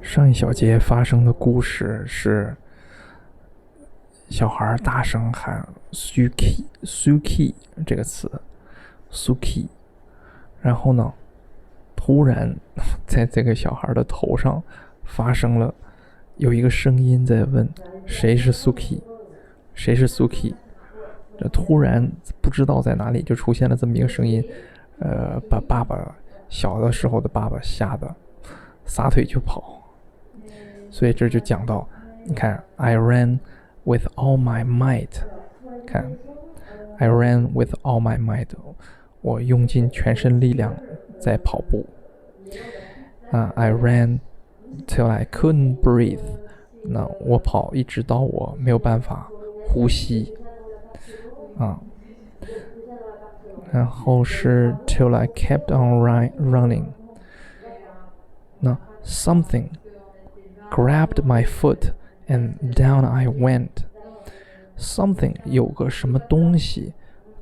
上一小节发生的故事是，小孩大声喊 "Suki Suki" 这个词 "Suki"， 然后呢，突然在这个小孩的头上发生了有一个声音在问谁是 Suki， 谁是 Suki。这突然不知道在哪里就出现了这么一个声音，把爸爸小的时候的爸爸吓得撒腿就跑。所以这就讲到，你看 I ran with all my might， 看 I ran with all my might， 我用尽全身力量在跑步。I ran till I couldn't breathe， 那我跑一直到我没有办法呼吸。然后是 till I kept on running， 那 something grabbed my foot and down I went。 something 有个什么东西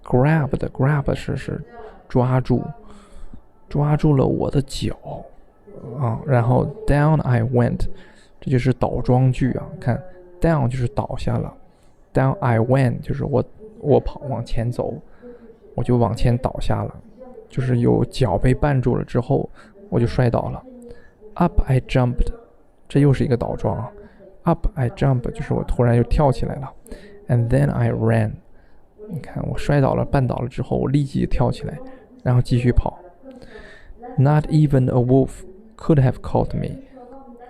grab 是抓住了我的脚然后 down I went， 这就是倒装句看 down 就是倒下了， down I went 就是我跑往前走，我就往前倒下了，就是有脚被绊住了之后我就摔倒了。 up I jumped， 这又是一个倒装up I jump 就是我突然就跳起来了。 and then I ran， 你看我摔倒了绊倒了之后我立即跳起来然后继续跑。 Not even a wolf could have caught me，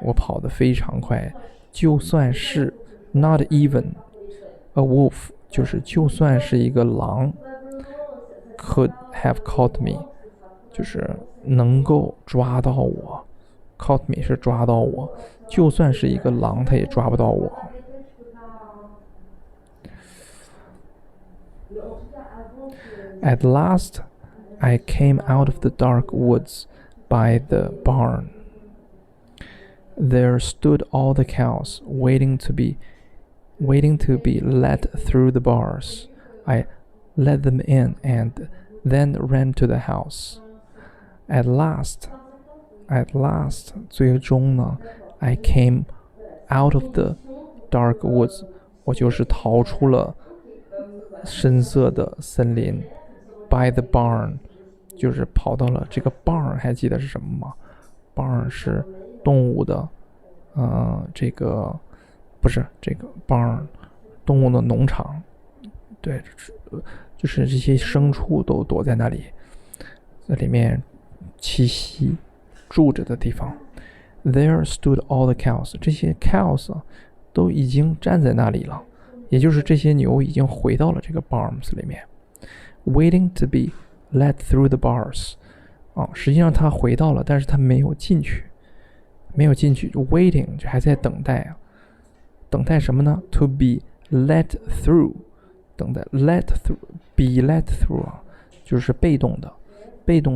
我跑得非常快，就算是 not even a wolf 就是就算是一个狼 could have caught me 就是能够抓到我， caught me 是抓到我，就算是一个狼它也抓不到我。At last I came out of the dark woods by the barn. There stood all the cows waiting to be let through the bars. I let them in and then ran to the house. At last 最终呢 I came out of the dark woods， 我就是逃出了深色的森林。 by the barn 就是跑到了这个 barn， 还记得是什么吗？ barn 是动物的这个不是这个 barn 动物的农场，对，就是这些牲畜都躲在那里，在里面栖息住着的地方。 There stood all the cows， 这些 cows 都已经站在那里了，也就是这些牛已经回到了这个 barns 里面。 Waiting to be let through the bars， 实际上他回到了，但是他没有进去 waiting 就还在等待等待什么呢？ To be let through， 等待 let through be let through 就是被动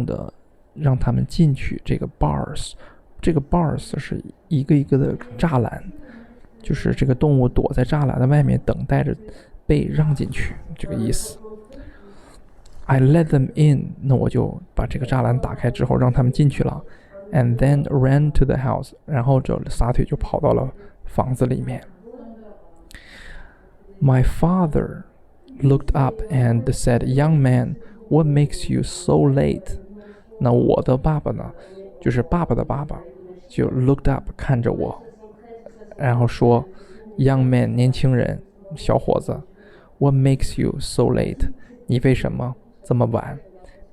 的让他们进去这个 bars。 这个 bars 是一个一个的栅栏，就是这个动物躲在栅栏的外面等待着被让进去这个意思。I let them in， 那我就把这个栅栏打开之后让他们进去了。 And then ran to the house， 然后就撒腿就跑到了房子里面。 My father looked up and said, Young man, what makes you so late？ 那我的爸爸呢，就是爸爸的爸爸，就 looked up 看着我，然后说 Young man 年轻人小伙子， What makes you so late？ 你为什么这么晚？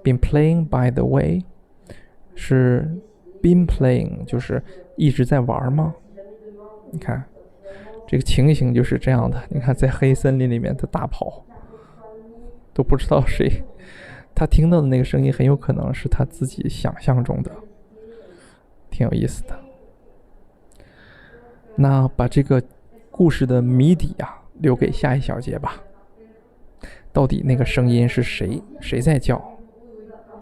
Been playing by the way， 是 been playing 就是一直在玩吗？你看这个情形就是这样的，你看在黑森林里面他大跑都不知道谁，他听到的那个声音很有可能是他自己想象中的，挺有意思的。那把这个故事的谜底留给下一小节吧，到底那个声音是谁在叫？